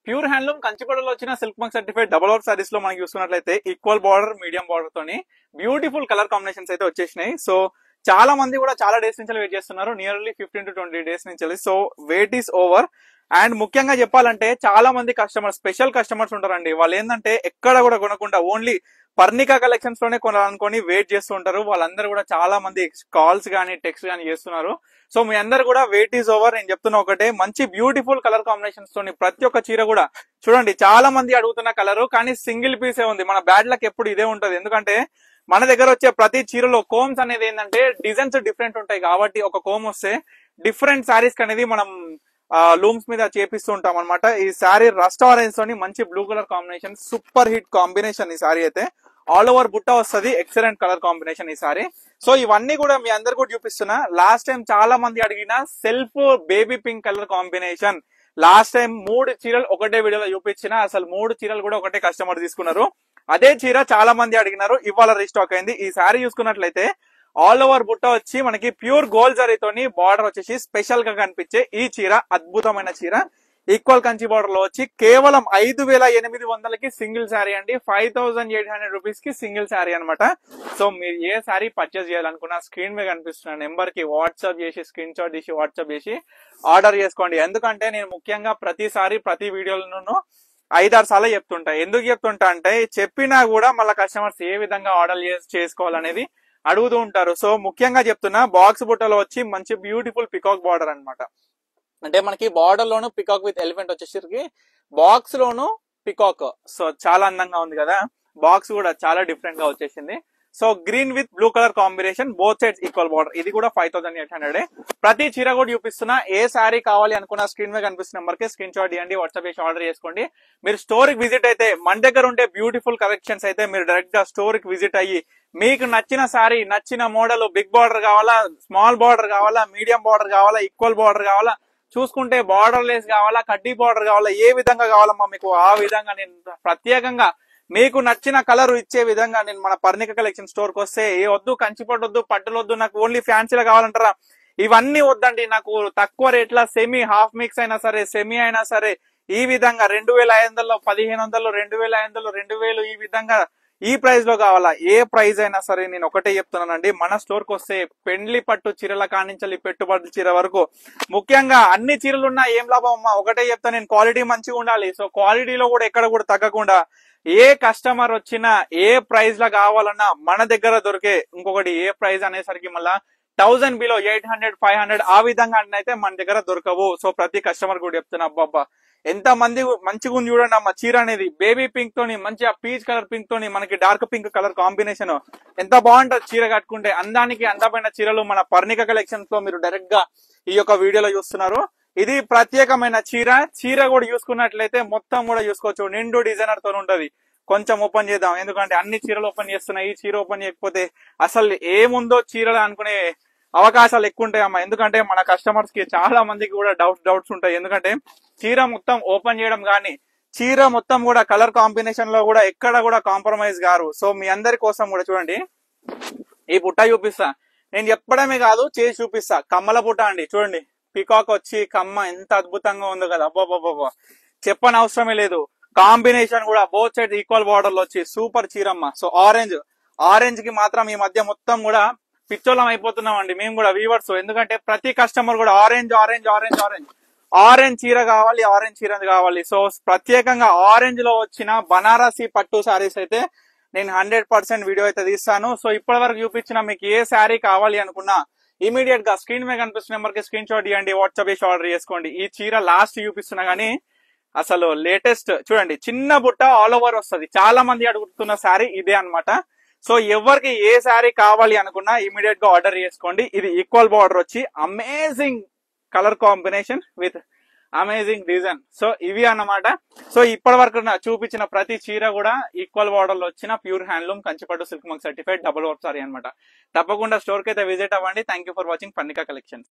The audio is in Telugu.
ప్యూర్ హ్యాండ్లూమ్ కంచిపడలో వచ్చిన silk mark certified double work saris లో మనం చూసుకున్నట్లయితే ఈక్వల్ బార్డర్ మీడియం బార్డర్ తోని బ్యూటిఫుల్ కలర్ కాంబినేషన్స్ అయితే వచ్చేసినాయి. సో చాలా మంది కూడా చాలా డేస్ నుంచి వెయిట్ చేస్తున్నారు, నియర్లీ 15 to 20 డేస్ నుంచి. So wait is over. And ముఖ్యంగా చెప్పాలంటే చాలా మంది కస్టమర్స్, స్పెషల్ కస్టమర్స్ ఉంటారండి. వాళ్ళు ఏంటంటే ఎక్కడ కూడా కొనకుండా ఓన్లీ పర్ణికా కలెక్షన్స్ లోనే కొనాలనుకొని వెయిట్ చేస్తూ ఉంటారు. వాళ్ళందరూ కూడా చాలా మంది కాల్స్ కానీ టెక్స్ట్ కానీ చేస్తున్నారు. సో మీ అందరు కూడా వెయిట్ ఈజ్ ఓవర్. నేను చెప్తున్నా ఒకటే, మంచి బ్యూటిఫుల్ కలర్ కాంబినేషన్స్ తోని ప్రతి ఒక్క చీర కూడా చూడండి. చాలా మంది అడుగుతున్న కలర్ కానీ సింగిల్ పీసే ఉంది. మన బ్యాడ్ లక్ ఎప్పుడు ఇదే ఉంటది. ఎందుకంటే మన దగ్గర వచ్చే ప్రతి చీరలో కోమ్స్ అనేది ఏంటంటే డిజైన్స్ డిఫరెంట్ ఉంటాయి కాబట్టి ఒక కోమ్ వస్తే డిఫరెంట్ శారీస్ అనేది మనం లూమ్స్ మీద చేపిస్తూ ఉంటాం అనమాట. ఈ శారీ రస్ట్ ఆరెంజ్ తోని మంచి blue colour combination, super hit combination. ఈ శారీ అయితే ఆల్ ఓవర్ బుట్ట వస్తుంది, ఎక్సలెంట్ కలర్ కాంబినేషన్ ఈ సారీ. సో ఇవన్నీ కూడా మీ అందరు కూడా చూపిస్తున్నా. లాస్ట్ టైం చాలా మంది అడిగిన self baby pink colour combination last time 3 చీరలు ఒకటే వీడియోలో చూపించిన. అసలు 3 చీరలు కూడా ఒకటే కస్టమర్ తీసుకున్నారు. అదే చీర చాలా మంది అడిగినారు, ఇవాళ రీస్టాక్ అయింది. ఈ శారీ చూసుకున్నట్లయితే ఆల్ ఓవర్ బుట్ట వచ్చి మనకి ప్యూర్ గోల్డ్ జరీతోని బార్డర్ వచ్చేసి స్పెషల్ గా కనిపించే ఈ చీర అద్భుతమైన చీర. ఈక్వల్ కంచి బార్డర్ లో వచ్చి కేవలం 5,800కి సింగిల్ శారీ అండి. 5,800 రూపీస్ కి సింగిల్ శారీ అనమాట. సో మీరు ఏ శారీ పర్చేస్ చేయాలనుకున్నా స్క్రీన్ మీద కనిపిస్తున్న నెంబర్ కి వాట్సాప్ చేసి స్క్రీన్ షాట్ చేసి వాట్సాప్ చేసి ఆర్డర్ చేసుకోండి. ఎందుకంటే నేను ముఖ్యంగా ప్రతిసారి ప్రతి వీడియోలను 5-6 సార్లు చెప్తుంటా. ఎందుకు చెప్తుంటా అంటే చెప్పినా కూడా మళ్ళీ కస్టమర్స్ ఏ విధంగా ఆర్డర్ చేసుకోవాలనేది అడుగుతూ ఉంటారు. సో ముఖ్యంగా చెప్తున్నా, బాక్స్ బుట్టలో వచ్చి మంచి బ్యూటిఫుల్ పికాక్ బార్డర్ అనమాట. అంటే మనకి border loan peacock with elephant వచ్చేసరికి బాక్స్ లోను పికాక్. సో చాలా అందంగా ఉంది కదా. బాక్స్ కూడా చాలా డిఫరెంట్ గా వచ్చేసింది. So green with blue colour combination, both sides equal border. ఇది కూడా 5,800. ప్రతి చీర కూడా చూపిస్తున్నా. ఏ శారీ కావాలి అనుకున్న స్క్రీన్ మీద కనిపిస్తున్న నెంబర్ కి స్క్రీన్ షాట్ ఇవ్వండి, వాట్సాప్ చేసి ఆర్డర్ చేసుకోండి. మీరు స్టోర్ కి విజిట్ అయితే మన దగ్గర ఉండే బ్యూటిఫుల్ కలెక్షన్స్ అయితే మీరు డైరెక్ట్ గా స్టోర్ కి విజిట్ అయ్యి మీకు నచ్చిన శారీ, నచ్చిన మోడల్, బిగ్ బార్డర్ కావాలా, స్మాల్ బార్డర్ కావాలా, మీడియం బార్డర్ కావాలా, ఈక్వల్ బార్డర్ కావాలా, చూసుకుంటే బార్డర్ లెస్ కావాలా, కడ్డీ బార్డర్ కావాలా, ఏ విధంగా కావాలమ్మా మీకు ఆ విధంగా నేను ప్రత్యేకంగా మీకు నచ్చిన కలర్ ఇచ్చే విధంగా నేను మన పర్ణిక కలెక్షన్ స్టోర్ కి వస్తే ఏ వద్దు, కంచిపట్టు వద్దు, పట్టులు వద్దు, నాకు ఓన్లీ ఫ్యాన్సీలో కావాలంటారా, ఇవన్నీ వద్దండి. నాకు తక్కువ రేట్ల సెమీ, హాఫ్ మిక్స్ అయినా సరే, సెమీ అయినా సరే, ఈ విధంగా 2,500, 1,500, 2,500, 2,000 ఈ విధంగా ఈ ప్రైస్ లో కావాలా, ఏ ప్రైస్ అయినా సరే నేను ఒకటే చెప్తున్నానండి. మన స్టోర్ కి వస్తే పెండ్లి పట్టు చీరల కానించాలి పెట్టుబడుల చీర వరకు ముఖ్యంగా అన్ని చీరలు ఉన్నా ఏం లాభం అమ్మా, ఒకటే చెప్తా నేను, క్వాలిటీ మంచిగా ఉండాలి. సో క్వాలిటీలో కూడా ఎక్కడ కూడా తగ్గకుండా ఏ కస్టమర్ వచ్చినా ఏ ప్రైస్ లో కావాలన్నా మన దగ్గర దొరికే. ఇంకొకటి ఏ ప్రైస్ అనేసరికి మళ్ళా 1000 బిలో 800, 500 ఆ విధంగా అయితే మన దగ్గర దొరకవు. సో ప్రతి కస్టమర్ కూడా చెప్తున్నా, అబ్బా ఎంత మంది మంచిగా ఉంది చూడండి అమ్మ చీర అనేది. బేబీ పింక్ తోని మంచిగా పీచ్ కలర్ పింక్ తోని మనకి డార్క్ పింక్ కలర్ కాంబినేషన్ ఎంత బాగుంటది చీర కట్టుకుంటే. అందానికి అందమైన చీరలు మన పర్ణిక కలెక్షన్స్ లో మీరు డైరెక్ట్ గా ఈ యొక్క వీడియోలో చూస్తున్నారు. ఇది ప్రత్యేకమైన చీర. చీర కూడా చూసుకున్నట్లయితే మొత్తం కూడా చూసుకోవచ్చు, నిండు డిజైనర్ తో ఉంటది. కొంచెం ఓపెన్ చేద్దాం, ఎందుకంటే అన్ని చీరలు ఓపెన్ చేస్తున్నాయి. ఈ చీర ఓపెన్ చేయకపోతే అసలు ఏముందో చీరలు అనుకునే అవకాశాలు ఎక్కువ ఉంటాయమ్మా. ఎందుకంటే మన కస్టమర్స్ కి చాలా మందికి కూడా డౌట్స్ ఉంటాయి. ఎందుకంటే చీర మొత్తం ఓపెన్ చేయడం కానీ చీర మొత్తం కూడా కలర్ కాంబినేషన్ లో కూడా ఎక్కడ కూడా కాంప్రమైజ్ గారు. సో మీ అందరి కోసం కూడా చూడండి, ఈ బుట్ట చూపిస్తా. నేను చెప్పడమే కాదు చేసి చూపిస్తా. కమ్మల బుట్ట అండి, చూడండి పికాక్ వచ్చి కమ్మ ఎంత అద్భుతంగా ఉందో కదా. అబ్బాబ్బాబ్బా చెప్పని అవసరమే లేదు. కాంబినేషన్ కూడా బోత్ సైడ్ ఈక్వల్ బార్డర్ లో వచ్చి సూపర్ చీరమ్మ. సో ఆరెంజ్ కి మాత్రం ఈ మధ్య మొత్తం కూడా పిచ్చోళం అయిపోతున్నాం అండి మేము కూడా వీవర్స్. ఎందుకంటే ప్రతి కస్టమర్ కూడా ఆరెంజ్ చీర కావాలి, ఆరెంజ్ చీర కావాలి. సో ప్రత్యేకంగా ఆరెంజ్ లో వచ్చిన బనారసి పట్టు శారీస్ అయితే నేను 100% వీడియో అయితే తీస్తాను. సో ఇప్పటి వరకు చూపించిన మీకు ఏ శారీ కావాలి అనుకున్నా ఇమీడియట్ గా స్క్రీన్ మీద కనిపిస్తున్న నెంబర్ కి స్క్రీన్ షాట్ ఇవ్వండి, వాట్సాప్ చేసి ఆర్డర్ చేసుకోండి. ఈ చీర లాస్ట్ చూపిస్తున్నా గానీ అసలు లేటెస్ట్ చూడండి, చిన్న బుట్ట ఆల్ ఓవర్ వస్తుంది. చాలా మంది అడుగుతున్న శారీ ఇదే అనమాట. సో ఎవరికి ఏ శారీ కావాలి అనుకున్నా ఇమీడియట్ గా ఆర్డర్ చేసుకోండి. ఇది ఈక్వల్ బార్డర్ వచ్చి amazing colour combination with amazing design. So ఇవి అన్నమాట. సో ఇప్పటి వరకు చూపించిన ప్రతి చీర కూడా ఈక్వల్ బార్డర్ లో వచ్చిన ప్యూర్ హ్యాండ్లూమ్ కంచిపట్టు silk mark certified double work sari అనమాట. తప్పకుండా స్టోర్ కి అయితే విజిట్ అవ్వండి. Thank you for watching Parnika collections.